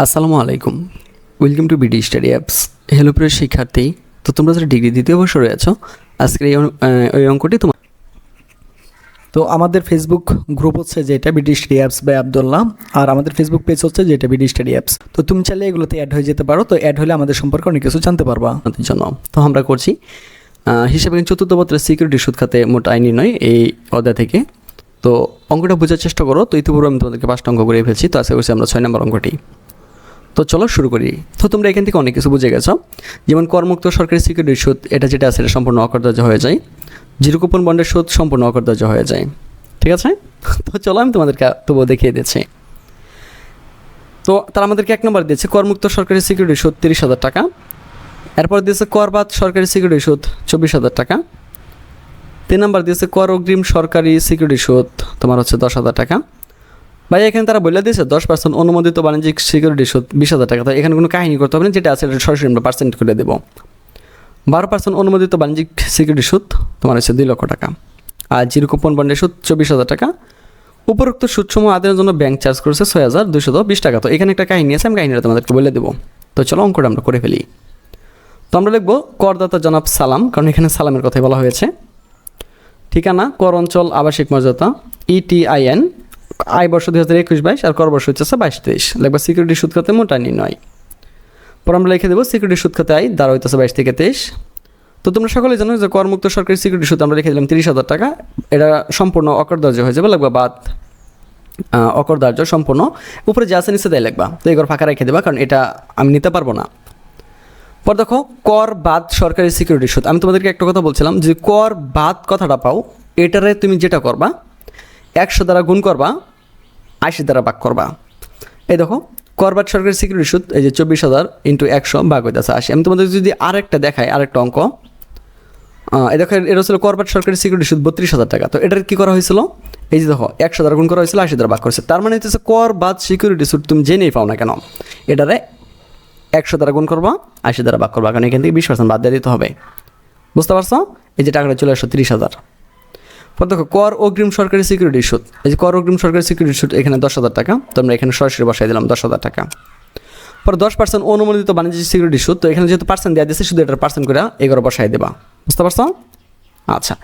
আসসালামু আলাইকুম, welcome to BD study apps. Hello প্রিয় শিক্ষার্থী, তো তোমরা যারা ডিগ্রি দ্বিতীয় বর্ষে রয়েছো, আজকের এই অঙ্কটি তোমার। তো আমাদের ফেসবুক গ্রুপ হচ্ছে যেটা BD study apps by Abdullah, আর আমাদের ফেসবুক পেজ হচ্ছে যেটা বিডি স্টাডি অ্যাপস। তো তুমি চাইলে এগুলোতে অ্যাড হয়ে যেতে পারো। তো অ্যাড হলে আমাদের সম্পর্কে অনেক কিছু জানতে পারবা। আমাদের জন্য তো আমরা করছি হিসাবে চতুর্থ পত্রের সিকিউরিটি সুদ খাতে মোট আয় নির্ণয় এই অধ্যায় থেকে। তো অঙ্কটা বোঝার চেষ্টা করো। তো ইতিপূর্বে আমি তোমাদেরকে 5টা অঙ্ক করে ফেলছি, তো আশা করছি আমরা 6 নম্বর অঙ্কটি। তো চলো শুরু করি। তো তোমরা এখান থেকে অনেক কিছু বুঝে গেছো, যেমন করমুক্ত সরকারি সিকিউরিটির সুদ এটা যেটা আছে এটা সম্পূর্ণ অকরদার্য হয়ে যায়, জিরো কুপন বন্ডের সুদ সম্পূর্ণ অকরদার্য হয়ে যায়। ঠিক আছে, তো চলো আমি তোমাদেরকে তবুও দেখিয়ে দিচ্ছি। তো তারা আমাদেরকে 1 নম্বর দিয়েছে করমুক্ত সরকারি সিকিউরিটির সুদ 30,000 টাকা। এরপর দিয়েছে করবাদ সরকারি সিকিউরিটির সুদ 24,000 টাকা। 3 নম্বর দিয়েছে কর অগ্রিম সরকারি সিকিউরিটির সুদ তোমার হচ্ছে 10,000 টাকা। ভাই এখানে তারা বলে দিয়েছে 10% অনুমোদিত বাণিজ্যিক সিকিউরিটি সুদ 20,000 টাকা। তো এখানে কোনো কাহিনী করতে হবে না, যেটা আছে এটা সরাসরি আমরা পার্সেন্ট করে দেবো। 12% অনুমোদিত বাণিজ্যিক সিকিউরিটি সুদ তোমার হচ্ছে 2 লক্ষ টাকা। আর জিরো কুপন বন্ডের সুদ 24,000 টাকা। উপরোক্ত সুদসমূহ আদায়ের জন্য ব্যাংক চার্জ করেছে 6,220 টাকা। তো এখানে একটা কাহিনী আছে, আমি কাহিনীটা তোমাদেরকে বলে দেবো। তো চলো অঙ্কটা আমরা করে ফেলি। তো আমরা লিখবো করদাতা জনাব সালাম, কারণ এখানে সালামের কথাই বলা হয়েছে। ঠিকানা কর অঞ্চল আবাসিক মর্যাদা ETIN, আয় বর্ষ 2021-22 আর কর বর্ষ হচ্ছে 22-23। লিখবা সিকিউরিটি সুদ খাতে মোট আয় নির্ণয়। পর আমরা লিখে দেবো সিকিউরিটি সুদ খাতে আয় দ্বারা হইতেছে 22 থেকে 23। তো তোমরা সকলেই জানো যে করমুক্ত সরকারি সিকিউরিটি সুদ আমরা লিখে দিলাম 30,000 টাকা। এটা সম্পূর্ণ অকরদার্য হয়ে যাবে, লাগবা বাদ অকরদার্য সম্পূর্ণ। উপরে যা আছে নিচে তাই লিখবা। তো এই ঘর ফাঁকা রেখে দেবা, কারণ এটা আমি নিতে পারবো না। পর দেখো কর বাদ সরকারি সিকিউরিটি সুদ। আমি তোমাদেরকে একটা কথা বলছিলাম যে কর বাদ কথাটা পাও, এটারে তুমি যেটা করবা 100 দ্বারা গুণ করবা, 80 দ্বারা ভাগ করবা। এই দেখো করবাদ সরকারি সিকিউরিটি সুদ এই যে 24,000 ইন্টু 100 ভাগ হইতেছে 80। আমি তোমাদের যদি আরেকটা দেখাই, আরেকটা অঙ্ক, এই দেখো এটা ছিল করবাদ সরকারি সিকিউরিটি সুদ 32,000 টাকা। তো এটার কী করা হয়েছিল, এই যে দেখো 100 দ্বারা গুণ করা হয়েছিল, 80 দ্বারা ভাগ করেছে। তার মানে হচ্ছে কর বাদ সিকিউরিটি সুদ তুমি জেনেই পাও না কেন, এটারে 100 দ্বারা গুণ করবা, 80 দ্বারা ভাগ করবা, কারণ এখান থেকে 20% বাদ দিয়ে দিতে হবে। বুঝতে পারছো? এই যে টাকাটা চলে আসলো 30,000। পর দেখো কর অগ্রিম সরকারি সিকিউরিটি সুদ, এই যে কর অগ্রিম সরকারি সিকিউরিটি সুদ এখানে 10,000 টাকা। তো আমরা এখানে সরাসরি বসাই দিলাম 10,000 টাকা। পর 10% অনুমোদিত বাণিজ্যিক সিকিউরিটি সুদ, তো এখানে যেহেতু পার্সেন্ট দেওয়া দিয়েছে শুধু এটার পার্সেন্ট করে এগারো বসাই দেবা। বুঝতে পারছো? আচ্ছা,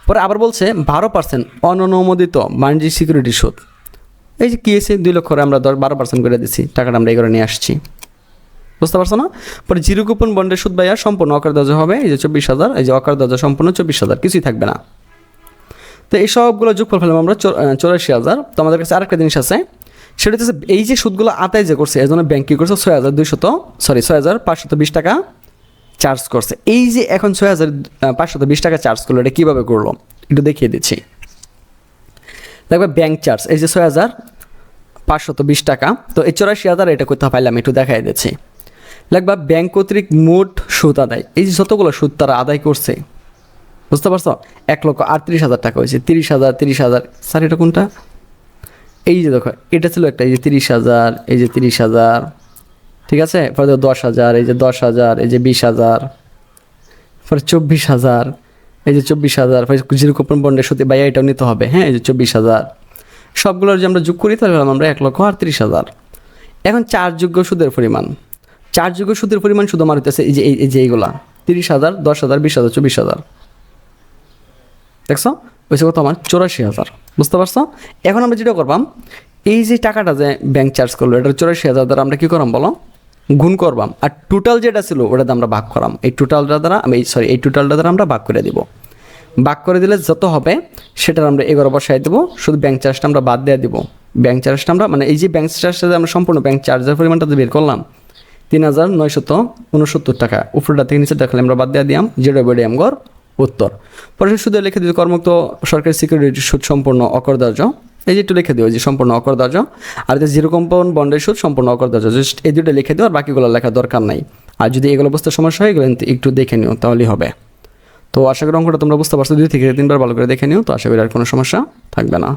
পরে আবার বলছে 12% অননুমোদিত বাণিজ্যিক সিকিউরিটি সুদ। এই যে কী এসে 2 লক্ষ আমরা 12% করে দিচ্ছি, টাকাটা আমরা এগারো নিয়ে আসছি। বুঝতে পারছো না? পরে জিরো কুপন বন্ডের সুদ ভাইয়া সম্পূর্ণ অকারদার্য হবে, এই যে 24,000, এই যে অকারদার্য সম্পূর্ণ 24,000, কিছুই থাকবে না। তো এই সবগুলো যোগফল ফেললাম আমরা 84,000। তো আমাদের কাছে আরেকটা জিনিস আছে, সেটা হচ্ছে এই যে সুদগুলো আদায় যে করছে এর জন্য ব্যাংক কী করছে 6,520 টাকা চার্জ করছে। এই যে এখন 6,520 টাকা চার্জ করলো, এটা কীভাবে করলো একটু দেখিয়ে দিচ্ছি। দেখবে ব্যাংক চার্জ এই যে 6,520 টাকা। তো এই 84,000 এটা কোথাও পাইলাম একটু দেখাই দিচ্ছি। লাগবা ব্যাংক কর্তৃক মোট সুদ আদায়, এই যে যতগুলো সুদ তারা আদায় করছে। বুঝতে পারছো? 1,38,000 টাকা হয়েছে। 30,000 স্যার এটা কোনটা? এই যে দেখো এটা ছিল একটা, এই যে 30,000, এই যে 30,000, ঠিক আছে। পরে 10,000, এই যে 10,000, এই যে 20,000, পরে 24,000, এই যে 24,000, জিরো কুপন বন্ডের সুদ ভাইয়া এটাও নিতে হবে। হ্যাঁ, এই যে 24,000, সবগুলোর যে আমরা যোগ করি তাহলে আমরা 1,38,000। এখন চার্জযোগ্য সুদের পরিমাণ, চার্জযোগ্য সুদের পরিমাণ শুধু আমার হইতেছে এই যে এইগুলা 30,000, 10,000, 20,000, 24,000। দেখছো ওইসব কত আমার 84,000। বুঝতে পারছো? এখন আমরা যেটা করবাম, এই যে টাকাটা যে ব্যাংক চার্জ করলো এটা 84,000 দ্বারা আমরা কী করবাম বলো, গুণ করবাম। আর টোটাল যেটা ছিল ওটাতে আমরা ভাগ করাম। এই টোটালটা দ্বারা এই টোটালটা দ্বারা আমরা ভাগ করে দিব। ভাগ করে দিলে যত হবে সেটার আমরা 11 বসাই দেবো, শুধু ব্যাংক চার্জটা আমরা বাদ দিয়ে দিব। ব্যাংক চার্জটা আমরা মানে এই যে ব্যাংক চার্জটা আমরা সম্পূর্ণ ব্যাংক চার্জের পরিমাণটা বের করলাম 3,969 টাকা। উপরটা থেকে নিচে দেখালে আমরা বাদ দিয়ে দিলাম, যেটা বেড়ে আমগর উত্তর। পরে শুধু লিখে দিই করমুক্ত সরকারি সিকিউরিটি সুদ সম্পূর্ণ অকরদার্য, এই যে একটু লিখে দিও যে সম্পূর্ণ অকরদার্য। আর যে জিরো কুপন বন্ডের সুদ সম্পূর্ণ অকরদার্য, জাস্ট এই দুটো লিখে দিও, আর বাকিগুলো লেখার দরকার নাই। আর যদি এগুলো বুঝতে সমস্যা হয় এগুলো একটু দেখে নিও তাহলেই হবে। তো আশা করি অঙ্কটা তোমরা বুঝতে পারছো, 2 থেকে 3 বার ভালো করে দেখে নিও। তো আশা করি আর কোনো সমস্যা থাকবে না।